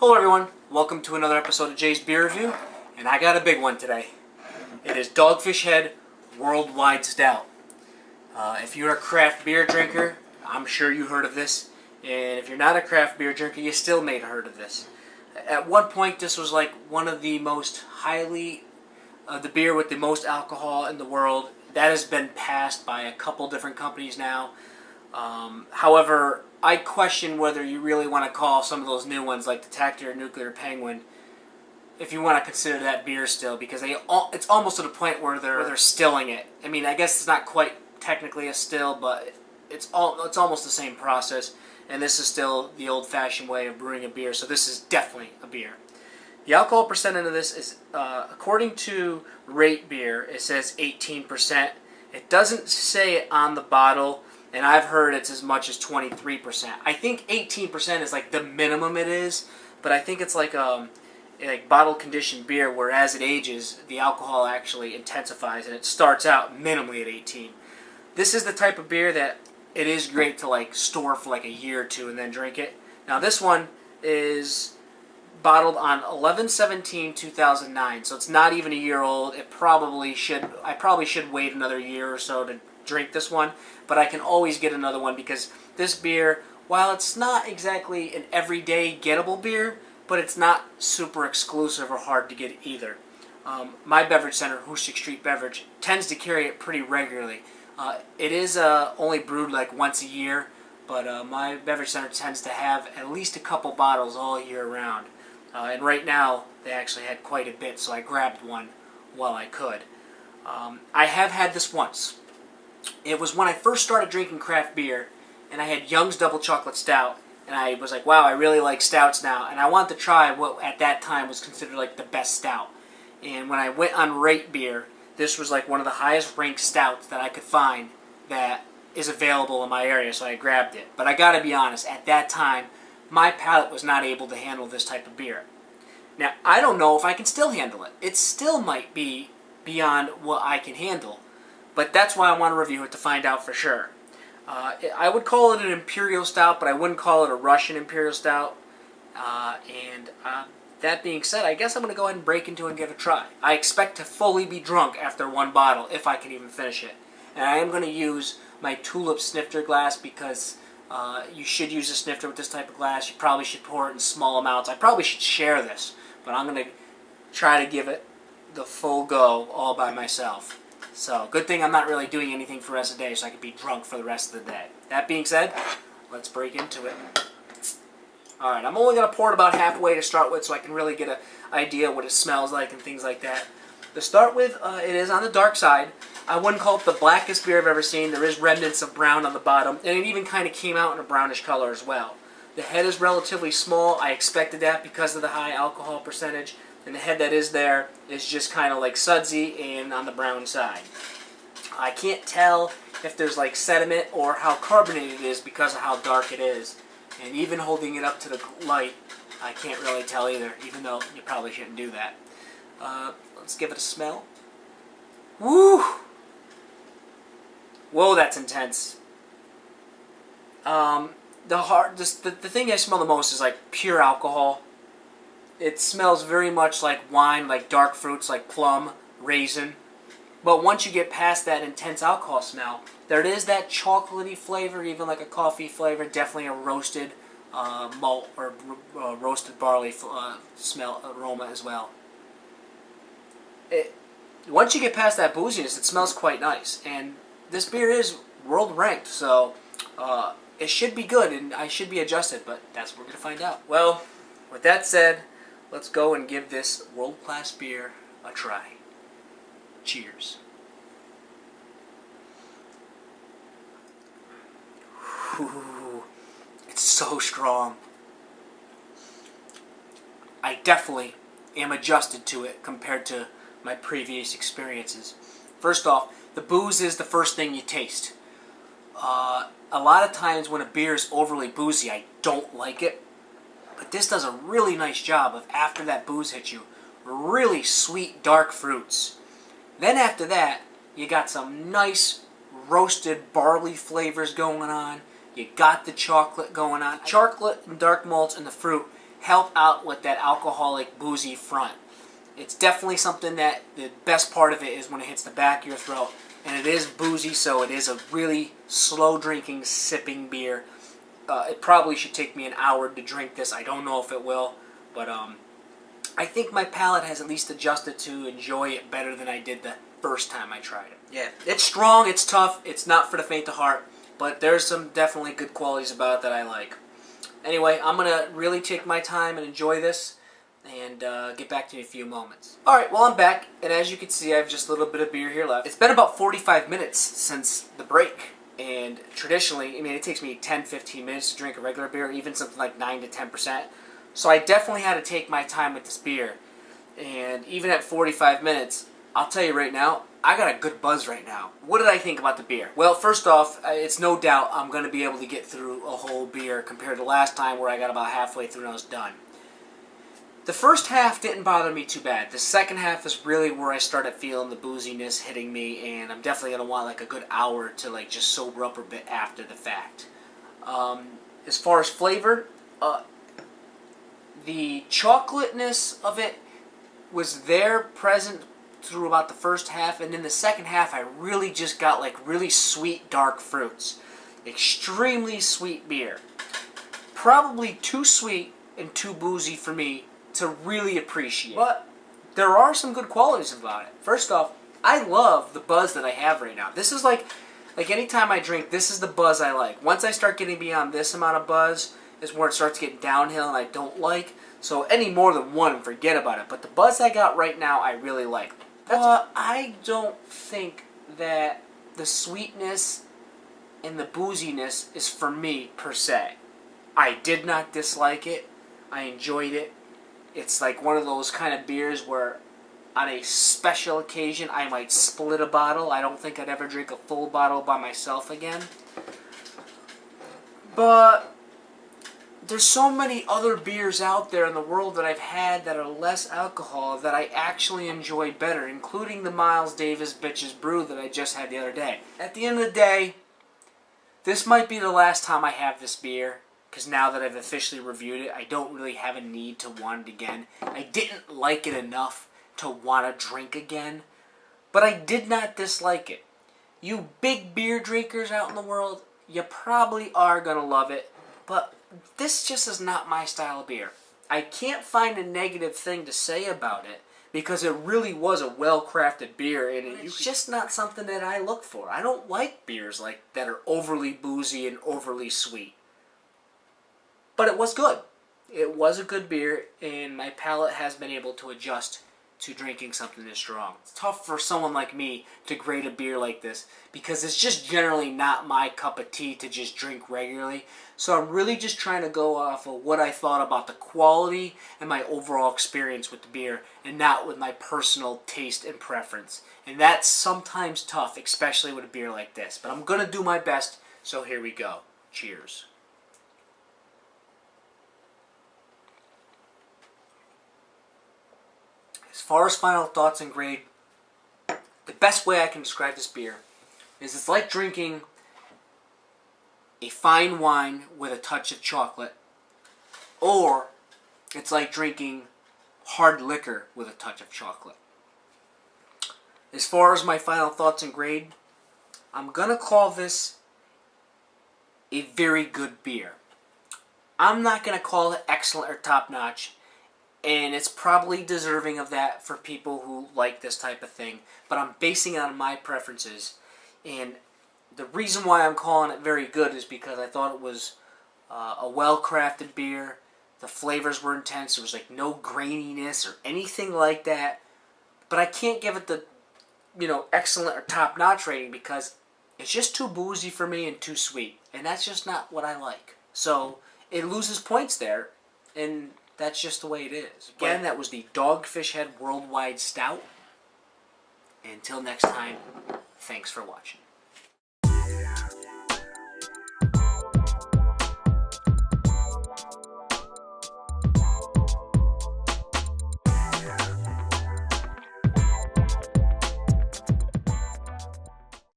Hello everyone, welcome to another episode of Jay's Beer Review, and I got a big one today. It is Dogfish Head Worldwide Stout. If you're a craft beer drinker, I'm sure you heard of this, and if you're not a craft beer drinker, you still may have heard of this. At one point, this was like one of the most the beer with the most alcohol in the world. That has been passed by a couple different companies now. However, I question whether you really want to call some of those new ones, like the Tactor Nuclear Penguin, if you want to consider that beer still, because it's almost to the point where they're stilling it. I mean, I guess it's not quite technically a still, but it's almost the same process, and this is still the old-fashioned way of brewing a beer, so this is definitely a beer. The alcohol percentage of this is, according to Rate Beer, it says 18%. It doesn't say it on the bottle, and I've heard it's as much as 23%. I think 18% is like the minimum it is, but I think it's like bottle conditioned beer, where as it ages, the alcohol actually intensifies, and it starts out minimally at 18. This is the type of beer that it is great to like store for like a year or two and then drink it. Now this one is bottled on 11/17/2009, so it's not even a year old. I probably should wait another year or so to drink this one, but I can always get another one, because this beer, while it's not exactly an everyday gettable beer, but it's not super exclusive or hard to get either. My beverage center, Hoosick Street Beverage, tends to carry it pretty regularly. It is only brewed like once a year, but my beverage center tends to have at least a couple bottles all year round. And right now, they actually had quite a bit, so I grabbed one while I could. I have had this once. It was when I first started drinking craft beer, and I had Young's Double Chocolate Stout, and I was like, wow, I really like stouts now, and I wanted to try what at that time was considered like the best stout. And when I went on Rate Beer, this was like one of the highest ranked stouts that I could find that is available in my area, so I grabbed it. But I gotta be honest, at that time, my palate was not able to handle this type of beer. Now, I don't know if I can still handle it. It still might be beyond what I can handle, but that's why I want to review it, to find out for sure. I would call it an Imperial Stout, but I wouldn't call it a Russian Imperial Stout. That being said, I guess I'm going to go ahead and break into it and give it a try. I expect to fully be drunk after one bottle, if I can even finish it. And I am going to use my Tulip snifter glass, because you should use a snifter with this type of glass. You probably should pour it in small amounts. I probably should share this, but I'm going to try to give it the full go all by myself. So, good thing I'm not really doing anything for the rest of the day, so I can be drunk for the rest of the day. That being said, let's break into it. Alright, I'm only going to pour it about halfway to start with, so I can really get an idea what it smells like and things like that. To start with, it is on the dark side. I wouldn't call it the blackest beer I've ever seen. There is remnants of brown on the bottom, and it even kind of came out in a brownish color as well. The head is relatively small. I expected that because of the high alcohol percentage, and the head that is there is just kind of like sudsy and on the brown side. I can't tell if there's like sediment or how carbonated it is because of how dark it is. And even holding it up to the light, I can't really tell either, even though you probably shouldn't do that. Let's give it a smell. Woo! Whoa, that's intense. The thing I smell the most is like pure alcohol. It smells very much like wine, like dark fruits, like plum, raisin. But once you get past that intense alcohol smell, there is that chocolatey flavor, even like a coffee flavor, definitely a roasted malt or roasted barley smell aroma as well. Once you get past that booziness, it smells quite nice. And this beer is world ranked, so it should be good, and I should be adjusted, but that's what we're going to find out. Well, with that said, let's go and give this world-class beer a try. Cheers. Ooh, it's so strong. I definitely am adjusted to it compared to my previous experiences. First off, the booze is the first thing you taste. A lot of times when a beer is overly boozy, I don't like it. But this does a really nice job of, after that booze hits you, really sweet dark fruits. Then after that, you got some nice roasted barley flavors going on. You got the chocolate going on. Chocolate and dark malts and the fruit help out with that alcoholic, boozy front. It's definitely something that the best part of it is when it hits the back of your throat. And it is boozy, so it is a really slow drinking, sipping beer. It probably should take me an hour to drink this. I don't know if it will, but I think my palate has at least adjusted to enjoy it better than I did the first time I tried it. Yeah, it's strong, it's tough, it's not for the faint of heart, but there's some definitely good qualities about it that I like. Anyway, I'm going to really take my time and enjoy this and get back to you in a few moments. Alright, well I'm back, and as you can see I have just a little bit of beer here left. It's been about 45 minutes since the break. And traditionally, I mean, it takes me 10-15 minutes to drink a regular beer, even something like 9 to 10%. So I definitely had to take my time with this beer. And even at 45 minutes, I'll tell you right now, I got a good buzz right now. What did I think about the beer? Well, first off, it's no doubt I'm going to be able to get through a whole beer compared to last time where I got about halfway through and I was done. The first half didn't bother me too bad. The second half is really where I started feeling the booziness hitting me, and I'm definitely going to want like a good hour to like just sober up a bit after the fact. As far as flavor, the chocolateness of it was there, present through about the first half, and in the second half I really just got like really sweet dark fruits. Extremely sweet beer. Probably too sweet and too boozy for me to really appreciate. But there are some good qualities about it. First off, I love the buzz that I have right now. This is like anytime I drink, this is the buzz I like. Once I start getting beyond this amount of buzz is where it starts getting downhill and I don't like. So any more than one, forget about it. But the buzz I got right now, I really like. But I don't think that the sweetness and the booziness is for me per se. I did not dislike it. I enjoyed it. It's like one of those kind of beers where on a special occasion I might split a bottle. I don't think I'd ever drink a full bottle by myself again. But there's so many other beers out there in the world that I've had that are less alcohol that I actually enjoy better, including the Miles Davis Bitches Brew that I just had the other day. At the end of the day, this might be the last time I have this beer. Because now that I've officially reviewed it, I don't really have a need to want it again. I didn't like it enough to want to drink again. But I did not dislike it. You big beer drinkers out in the world, you probably are going to love it. But this just is not my style of beer. I can't find a negative thing to say about it. Because it really was a well-crafted beer. And it's just not something that I look for. I don't like beers like that are overly boozy and overly sweet. But it was good. It was a good beer, and my palate has been able to adjust to drinking something this strong. It's tough for someone like me to grade a beer like this, because it's just generally not my cup of tea to just drink regularly. So I'm really just trying to go off of what I thought about the quality and my overall experience with the beer, and not with my personal taste and preference. And that's sometimes tough, especially with a beer like this. But I'm going to do my best, so here we go. Cheers. As far as final thoughts and grade, the best way I can describe this beer is it's like drinking a fine wine with a touch of chocolate, or it's like drinking hard liquor with a touch of chocolate. As far as my final thoughts and grade, I'm going to call this a very good beer. I'm not going to call it excellent or top-notch. And it's probably deserving of that for people who like this type of thing. But I'm basing it on my preferences. And the reason why I'm calling it very good is because I thought it was a well-crafted beer. The flavors were intense. There was like no graininess or anything like that. But I can't give it the, excellent or top-notch rating because it's just too boozy for me and too sweet. And that's just not what I like. So it loses points there. And that's just the way it is. Again, that was the Dogfish Head Worldwide Stout. Until next time, thanks for watching.